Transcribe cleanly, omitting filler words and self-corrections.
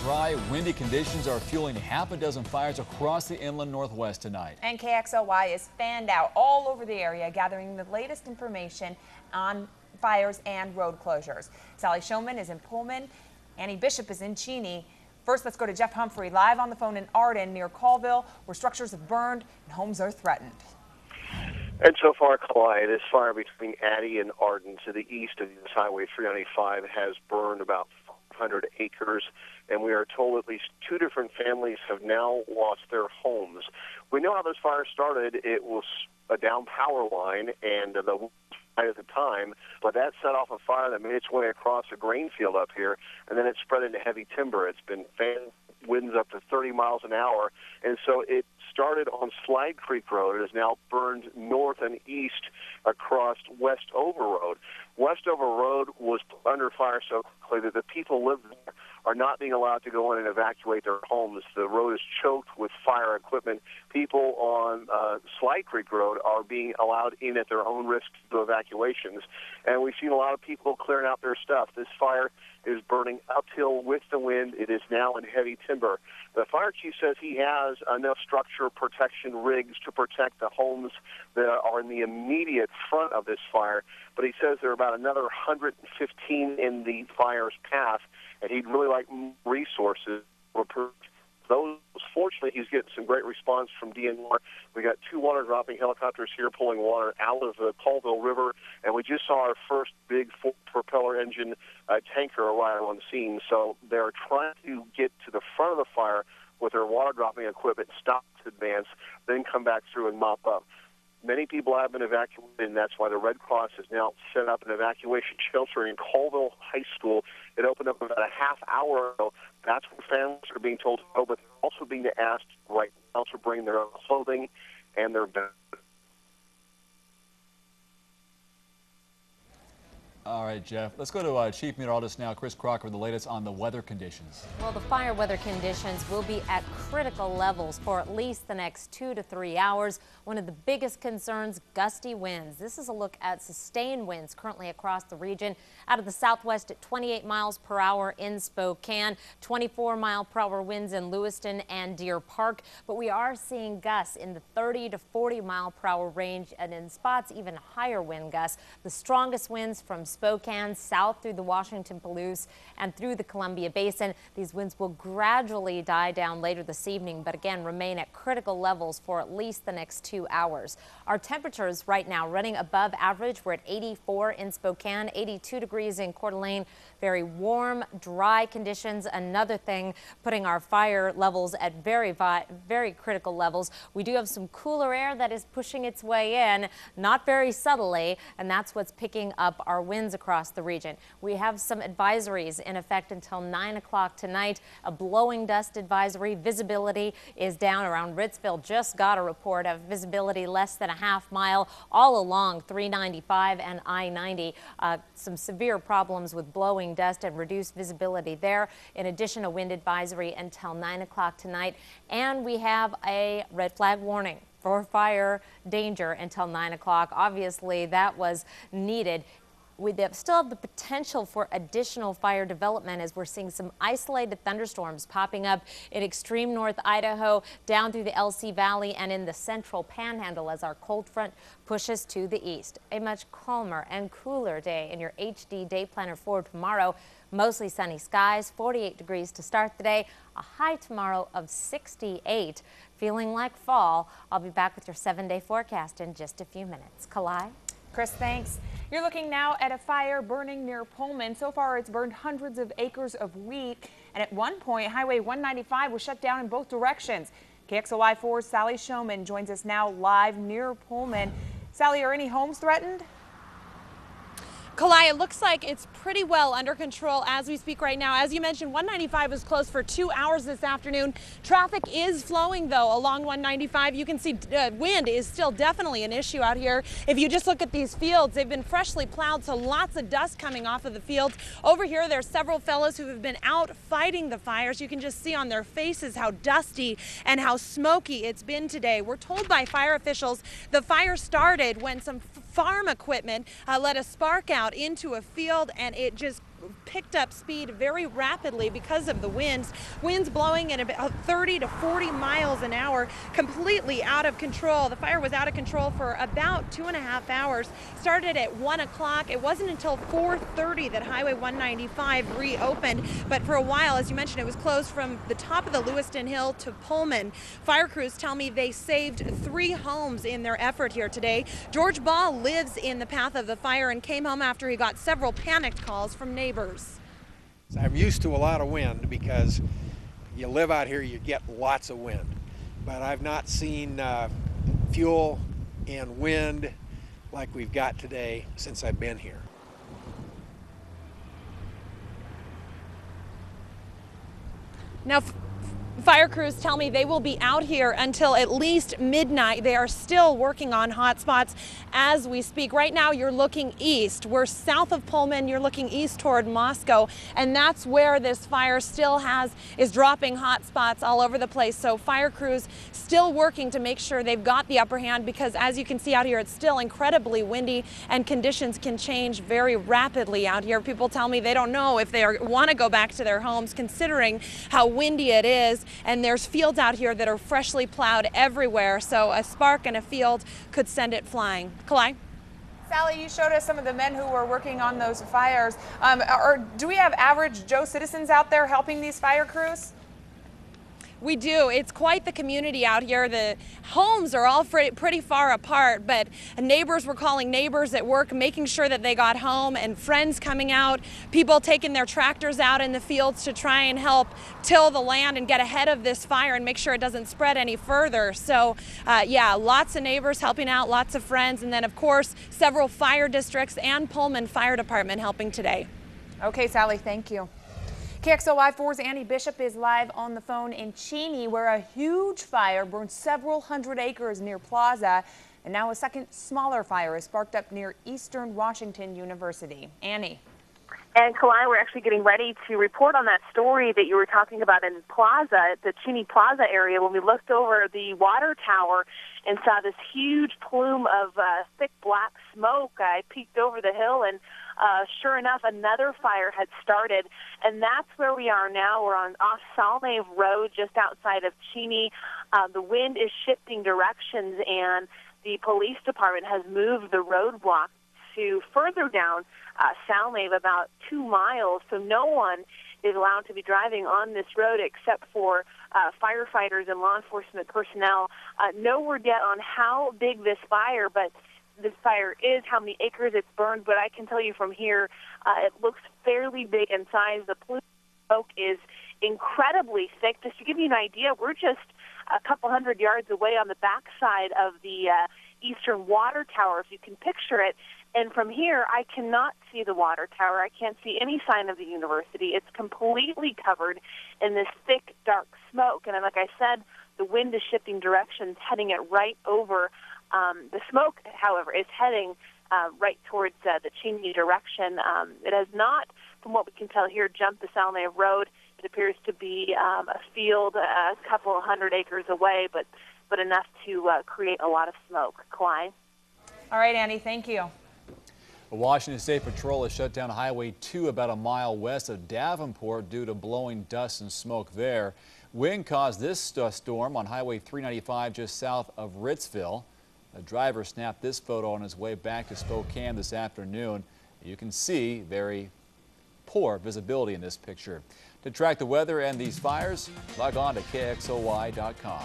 dry, windy conditions are fueling half a dozen fires across the inland northwest tonight. And KXLY is fanned out all over the area, gathering the latest information on fires and road closures. Sally Showman is in Pullman. Annie Bishop is in Cheney. First, let's go to Jeff Humphrey live on the phone in Arden near Colville, where structures have burned and homes are threatened. And so far, Clyde, this fire between Addie and Arden to the east of this Highway 395 has burned about 500 acres, and we are told at least 2 different families have now lost their homes. We know how this fire started. It was a down power line, and the at the time, but that set off a fire that made its way across a grain field up here, and then it spread into heavy timber. It's been fan winds up to 30 miles an hour, and so it started on Slide Creek Road. It is now burned north and east across Westover Road. Westover Road was under fire so quickly that the people living there are not being allowed to go in and evacuate their homes. The road is choked with fire equipment. People on Slide Creek Road are being allowed in at their own risk to evacuations. And we've seen a lot of people clearing out their stuff. This fire is burning uphill with the wind. It is now in heavy timber. The fire chief says he has enough structure protection rigs to protect the homes that are in the immediate front of this fire, but he says there are about another 115 in the fire's path, and he'd really like resources. Those, fortunately, he's getting some great response from DNR. We got 2 water-dropping helicopters here pulling water out of the Colville River, and we just saw our first big propeller engine tanker arrive on the scene. So they're trying to get to the front of the fire with their water-dropping equipment, stop to advance, then come back through and mop up. Many people have been evacuated, and that's why the Red Cross has now set up an evacuation shelter in Colville High School. It opened up about a half hour ago. That's where families are being told to go, but they're also being asked right now to bring their own clothing and their bed. All right, Jeff. Let's go to Chief Meteorologist now, Kris Crocker, with the latest on the weather conditions. Well, the fire weather conditions will be at critical levels for at least the next 2 to 3 hours. One of the biggest concerns, gusty winds. This is a look at sustained winds currently across the region. Out of the southwest at 28 miles per hour in Spokane, 24-mile-per-hour winds in Lewiston and Deer Park. But we are seeing gusts in the 30 to 40-mile-per-hour range, and in spots even higher wind gusts. The strongest winds from Spokane south through the Washington Palouse and through the Columbia Basin. These winds will gradually die down later this evening, but again remain at critical levels for at least the next 2 hours. Our temperatures right now running above average. We're at 84 in Spokane, 82 degrees in Coeur d'Alene. Very warm, dry conditions. Another thing putting our fire levels at very critical levels. We do have some cooler air that is pushing its way in, not very subtly, and that's what's picking up our winds across the region. We have some advisories in effect until 9 o'clock tonight. A blowing dust advisory. Visibility is down around Ritzville. Just got a report of visibility less than a half mile all along 395 and I-90. Some severe problems with blowing dust and reduced visibility there. In addition, a wind advisory until 9 o'clock tonight. And we have a red flag warning for fire danger until 9 o'clock. Obviously, that was needed. We still have the potential for additional fire development as we're seeing some isolated thunderstorms popping up in extreme north Idaho, down through the LC Valley and in the central panhandle as our cold front pushes to the east. A much calmer and cooler day in your HD day planner for tomorrow. Mostly sunny skies, 48 degrees to start the day, a high tomorrow of 68. Feeling like fall. I'll be back with your 7-day forecast in just a few minutes. Kalai? Kris, thanks. You're looking now at a fire burning near Pullman. So far, it's burned hundreds of acres of wheat. And at one point, Highway 195 was shut down in both directions. KXLY4's Sally Showman joins us now live near Pullman. Sally, are any homes threatened? Kalai, it looks like it's pretty well under control as we speak right now. As you mentioned, 195 was closed for 2 hours this afternoon. Traffic is flowing, though, along 195. You can see wind is still definitely an issue out here. If you just look at these fields, they've been freshly plowed, so lots of dust coming off of the fields. Over here, there's several fellows who have been out fighting the fires. You can just see on their faces how dusty and how smoky it's been today. We're told by fire officials the fire started when some farm equipment let a spark out into a field, and it just picked up speed very rapidly because of the winds. Winds blowing at about 30 to 40 miles an hour, completely out of control. The fire was out of control for about 2.5 hours. Started at 1 o'clock. It wasn't until 4:30 that Highway 195 reopened, but for a while, as you mentioned, it was closed from the top of the Lewiston Hill to Pullman. Fire crews tell me they saved 3 homes in their effort here today. George Ball lives in the path of the fire and came home after he got several panicked calls from neighbors. I'm used to a lot of wind because you live out here, you get lots of wind. But I've not seen fuel and wind like we've got today since I've been here. Now, fire crews tell me they will be out here until at least midnight. They are still working on hot spots as we speak. Right now, you're looking east. We're south of Pullman. You're looking east toward Moscow, and that's where this fire still is dropping hot spots all over the place. So fire crews still working to make sure they've got the upper hand, because as you can see out here, it's still incredibly windy and conditions can change very rapidly out here. People tell me they don't know if they want to go back to their homes considering how windy it is. And there's fields out here that are freshly plowed everywhere, so a spark in a field could send it flying. Kalai? Sally, you showed us some of the men who were working on those fires. Do we have average Joe citizens out there helping these fire crews? We do. It's quite the community out here. The homes are all pretty far apart, but neighbors were calling neighbors at work, making sure that they got home, and friends coming out, people taking their tractors out in the fields to try and help till the land and get ahead of this fire and make sure it doesn't spread any further. So yeah, lots of neighbors helping out, lots of friends, and then of course several fire districts and Pullman Fire Department helping today. Okay, Sally, thank you. KXLY 4's Annie Bishop is live on the phone in Cheney, where a huge fire burned several hundred acres near Plaza, and now a second smaller fire is sparked up near Eastern Washington University. Annie. And Kalai, we're actually getting ready to report on that story that you were talking about in Plaza, the Cheney Plaza area, when we looked over the water tower and saw this huge plume of thick black smoke. I peeked over the hill, and sure enough, another fire had started, and that's where we are now. We're off Salnave Road, just outside of Cheney. The wind is shifting directions, and the police department has moved the roadblock to further down Salnave, about 2 miles, so no one is allowed to be driving on this road except for firefighters and law enforcement personnel. No word yet on how big this fire, but this fire is, how many acres it's burned, but I can tell you from here, it looks fairly big in size. The plume of smoke is incredibly thick. Just to give you an idea, we're just a couple hundred yards away on the backside of the Eastern Water Tower, if you can picture it. And from here, I cannot see the water tower. I can't see any sign of the university. It's completely covered in this thick, dark smoke. And like I said, the wind is shifting directions, heading it right over. The smoke, however, is heading right towards the Cheney direction. It has not, from what we can tell here, jumped the Salnave Road. It appears to be a field a couple of hundred acres away, but enough to create a lot of smoke. Klein? All right, Annie, thank you. The Washington State Patrol has shut down Highway 2 about a mile west of Davenport due to blowing dust and smoke there. Wind caused this storm on Highway 395 just south of Ritzville. A driver snapped this photo on his way back to Spokane this afternoon. You can see very poor visibility in this picture. To track the weather and these fires, log on to KXOY.com.